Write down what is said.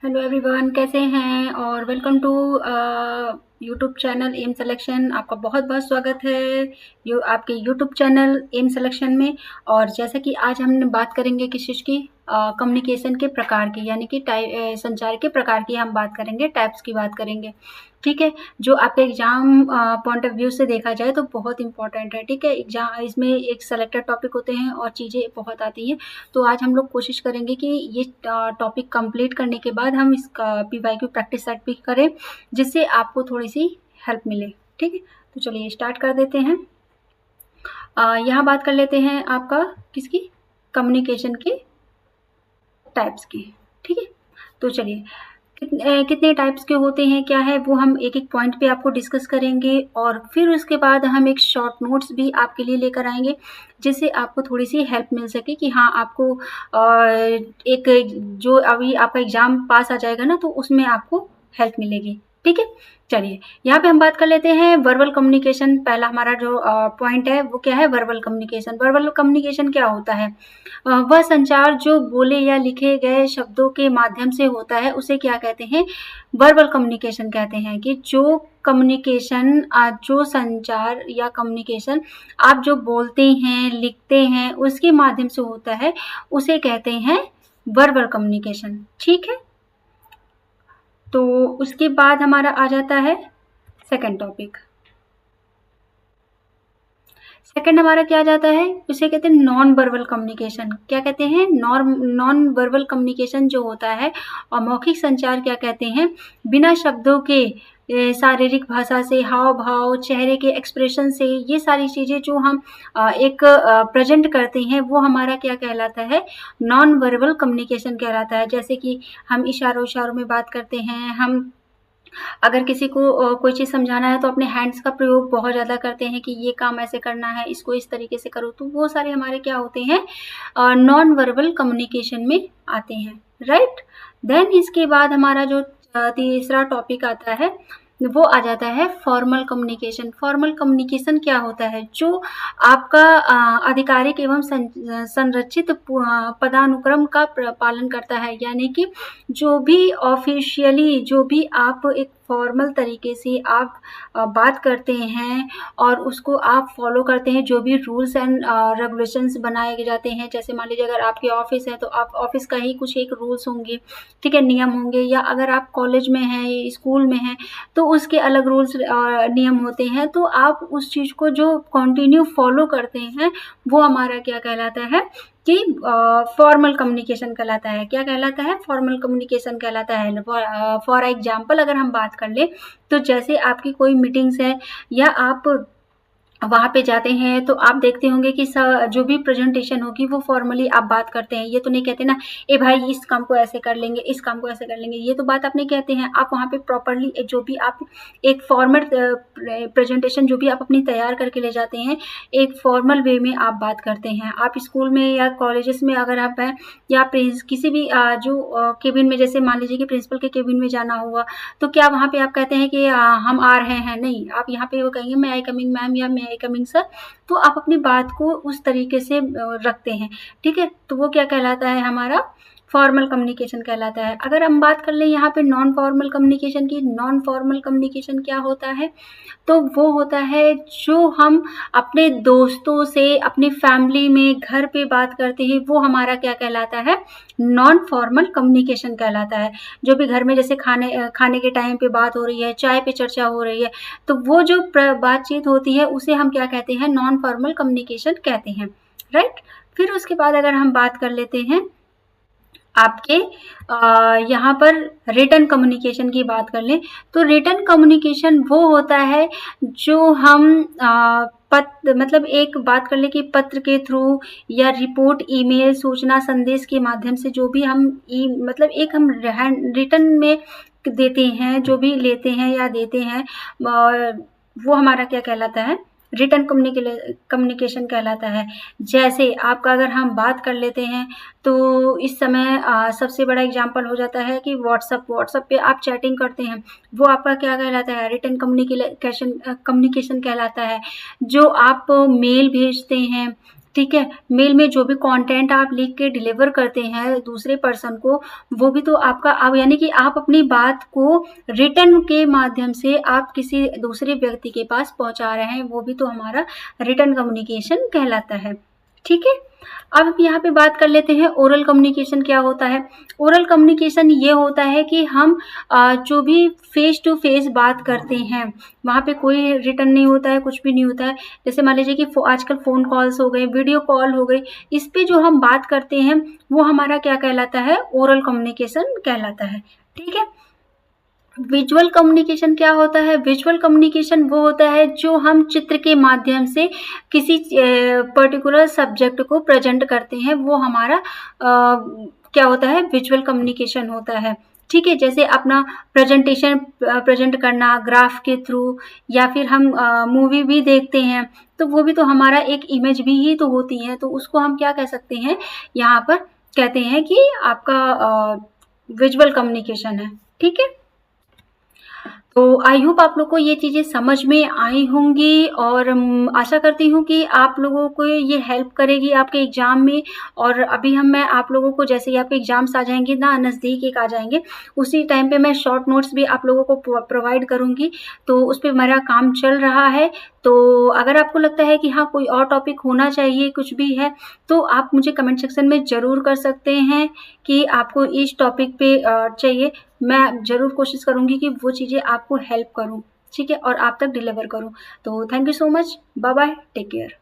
Hello everyone, कैसे हैं और welcome to YouTube channel M Selection. आपका बहुत बहुत स्वागत है आपके यूट्यूब चैनल एम सिलेक्शन में। और जैसा कि आज हम बात करेंगे किस चीज़ की, कम्युनिकेशन के प्रकार की, यानी कि संचार के प्रकार की हम बात करेंगे, टाइप्स की बात करेंगे। ठीक है, जो आपके एग्जाम पॉइंट ऑफ व्यू से देखा जाए तो बहुत इंपॉर्टेंट है। ठीक है, एग्जाम इसमें एक सेलेक्टेड टॉपिक होते हैं और चीज़ें बहुत आती हैं। तो आज हम लोग कोशिश करेंगे कि ये टॉपिक कंप्लीट करने के बाद हम इसका पीवाईक्यू प्रैक्टिस सेट भी करें, जिससे आपको थोड़ी सी हेल्प मिले। ठीक है, तो चलिए स्टार्ट कर देते हैं। यहाँ बात कर लेते हैं आपका किसकी, कम्युनिकेशन के टाइप्स की। ठीक है, तो चलिए कितने टाइप्स के होते हैं, क्या है वो हम एक एक पॉइंट पे आपको डिस्कस करेंगे। और फिर उसके बाद हम एक शॉर्ट नोट्स भी आपके लिए लेकर आएंगे, जिससे आपको थोड़ी सी हेल्प मिल सके कि हाँ आपको एक जो अभी आपका एग्जाम पास आ जाएगा ना, तो उसमें आपको हेल्प मिलेगी। ठीक है, चलिए यहाँ पे हम बात कर लेते हैं वर्बल कम्युनिकेशन। पहला हमारा जो पॉइंट है वो क्या है, वर्बल कम्युनिकेशन। वर्बल कम्युनिकेशन क्या होता है, वह संचार जो बोले या लिखे गए शब्दों के माध्यम से होता है, उसे क्या कहते हैं, वर्बल कम्युनिकेशन कहते हैं। कि जो कम्युनिकेशन, जो संचार या कम्युनिकेशन आप जो बोलते हैं लिखते हैं उसके माध्यम से होता है, उसे कहते हैं वर्बल कम्युनिकेशन। ठीक है, तो उसके बाद हमारा आ जाता है सेकंड टॉपिक। सेकंड हमारा क्या आ जाता है, उसे कहते हैं नॉन वर्बल कम्युनिकेशन। क्या कहते हैं, नॉन वर्बल कम्युनिकेशन जो होता है, और मौखिक संचार क्या कहते हैं, बिना शब्दों के शारीरिक भाषा से, हाव भाव, चेहरे के एक्सप्रेशन से, ये सारी चीज़ें जो हम एक प्रेजेंट करते हैं, वो हमारा क्या कहलाता है, नॉन वर्बल कम्युनिकेशन कहलाता है। जैसे कि हम इशारों में बात करते हैं, हम अगर किसी को कोई चीज़ समझाना है तो अपने हैंड्स का प्रयोग बहुत ज़्यादा करते हैं कि ये काम ऐसे करना है, इसको इस तरीके से करो। तो वो सारे हमारे क्या होते हैं, नॉन वर्बल कम्युनिकेशन में आते हैं। राइट, देन इसके बाद हमारा जो तीसरा टॉपिक आता है वो आ जाता है फॉर्मल कम्युनिकेशन। फॉर्मल कम्युनिकेशन क्या होता है, जो आपका आधिकारिक एवं संरचित पदानुक्रम का पालन करता है। यानी कि जो भी ऑफिशियली, जो भी आप एक फॉर्मल तरीके से आप बात करते हैं और उसको आप फॉलो करते हैं, जो भी रूल्स एंड रेगुलेशंस बनाए जाते हैं। जैसे मान लीजिए अगर आपके ऑफिस है तो आप ऑफिस का ही कुछ एक रूल्स होंगे, ठीक है, नियम होंगे। या अगर आप कॉलेज में हैं, स्कूल में हैं, तो उसके अलग रूल्स नियम होते हैं। तो आप उस चीज़ को जो कंटिन्यू फॉलो करते हैं, वो हमारा क्या कहलाता है कि फॉर्मल कम्युनिकेशन कहलाता है। क्या कहलाता है, फॉर्मल कम्युनिकेशन कहलाता है। फॉर एग्जाम्पल अगर हम बात कर ले, तो जैसे आपकी कोई मीटिंग्स है या आप वहाँ पे जाते हैं, तो आप देखते होंगे कि जो भी प्रेजेंटेशन होगी वो फॉर्मली आप बात करते हैं। ये तो नहीं कहते ना, ए भाई इस काम को ऐसे कर लेंगे, इस काम को ऐसे कर लेंगे, ये तो बात आप नहीं कहते हैं। आप वहाँ पे प्रॉपरली जो भी आप एक फॉर्मेट प्रेजेंटेशन जो भी आप अपनी तैयार करके ले जाते हैं, एक फॉर्मल वे में आप बात करते हैं। आप स्कूल में या कॉलेजेस में अगर आप हैं, या किसी भी जो केबिन में, जैसे मान लीजिए कि प्रिंसिपल के केबिन में जाना हुआ, तो क्या वहाँ पे आप कहते हैं कि हम आ रहे हैं, नहीं। आप यहाँ पे वो कहेंगे मैं आई कमिंग मैम या मैं आई कमिंग सर। तो आप अपनी बात को उस तरीके से रखते हैं। ठीक है, तो वो क्या कहलाता है, हमारा फॉर्मल कम्युनिकेशन कहलाता है। अगर हम बात कर लें यहाँ पे नॉन फॉर्मल कम्युनिकेशन की, नॉन फॉर्मल कम्युनिकेशन क्या होता है, तो वो होता है जो हम अपने दोस्तों से, अपनी फैमिली में, घर पे बात करते हैं, वो हमारा क्या कहलाता है, नॉन फॉर्मल कम्युनिकेशन कहलाता है। जो भी घर में जैसे खाने के टाइम पे बात हो रही है, चाय पे चर्चा हो रही है, तो वो जो बातचीत होती है उसे हम क्या कहते हैं, नॉन फॉर्मल कम्युनिकेशन कहते हैं। राइट, फिर उसके बाद अगर हम बात कर लेते हैं आपके यहाँ पर रिटन कम्युनिकेशन की बात कर लें, तो रिटन कम्युनिकेशन वो होता है जो हम मतलब एक बात कर ले कि पत्र के थ्रू या रिपोर्ट, ईमेल, सूचना, संदेश के माध्यम से जो भी हम मतलब एक हम रिटन में देते हैं, जो भी लेते हैं या देते हैं, वो हमारा क्या कहलाता है, रिटन कम्युनिकेशन कहलाता है। जैसे आपका अगर हम बात कर लेते हैं, तो इस समय सबसे बड़ा एग्जांपल हो जाता है कि व्हाट्सएप पे आप चैटिंग करते हैं, वो आपका क्या कहलाता है, रिटन कम्युनिकेशन कहलाता है। जो आप मेल भेजते हैं, ठीक है? मेल में जो भी कंटेंट आप लिख के डिलीवर करते हैं दूसरे पर्सन को, वो भी तो आपका अब यानी कि आप अपनी बात को रिटन के माध्यम से आप किसी दूसरे व्यक्ति के पास पहुँचा रहे हैं, वो भी तो हमारा रिटन कम्युनिकेशन कहलाता है। ठीक है? अब हम यहाँ पे बात कर लेते हैं ओरल कम्युनिकेशन क्या होता है। ओरल कम्युनिकेशन ये होता है कि हम जो भी फेस टू फेस बात करते हैं, वहाँ पे कोई रिटन नहीं होता है, कुछ भी नहीं होता है। जैसे मान लीजिए कि आजकल फ़ोन कॉल्स हो गए, वीडियो कॉल हो गई, इस पे जो हम बात करते हैं वो हमारा क्या कहलाता है, ओरल कम्युनिकेशन कहलाता है। ठीक है? विजुअल कम्युनिकेशन क्या होता है? विजुअल कम्युनिकेशन वो होता है जो हम चित्र के माध्यम से किसी पर्टिकुलर सब्जेक्ट को प्रेजेंट करते हैं, वो हमारा क्या होता है, विजुअल कम्युनिकेशन होता है। ठीक है? जैसे अपना प्रेजेंटेशन प्रेजेंट करना ग्राफ के थ्रू, या फिर हम मूवी भी देखते हैं तो वो भी तो हमारा एक इमेज भी ही तो होती है, तो उसको हम क्या कह सकते हैं, यहाँ पर कहते हैं कि आपका विजुअल कम्युनिकेशन है। ठीक है? तो आई होप आप लोग को ये चीज़ें समझ में आई होंगी, और आशा करती हूँ कि आप लोगों को ये हेल्प करेगी आपके एग्ज़ाम में। और अभी मैं आप लोगों को, जैसे ही आपके एग्ज़ाम्स आ जाएँगे ना, नज़दीक एक आ जाएँगे, उसी टाइम पे मैं शॉर्ट नोट्स भी आप लोगों को प्रोवाइड करूँगी, तो उस पे मेरा काम चल रहा है। तो अगर आपको लगता है कि हाँ, कोई और टॉपिक होना चाहिए, कुछ भी है, तो आप मुझे कमेंट सेक्शन में ज़रूर कर सकते हैं कि आपको इस टॉपिक पे चाहिए। मैं ज़रूर कोशिश करूँगी कि वो चीज़ें आपको हेल्प करूँ, ठीक है? और आप तक डिलीवर करूँ। तो thank you so much, bye bye, take care.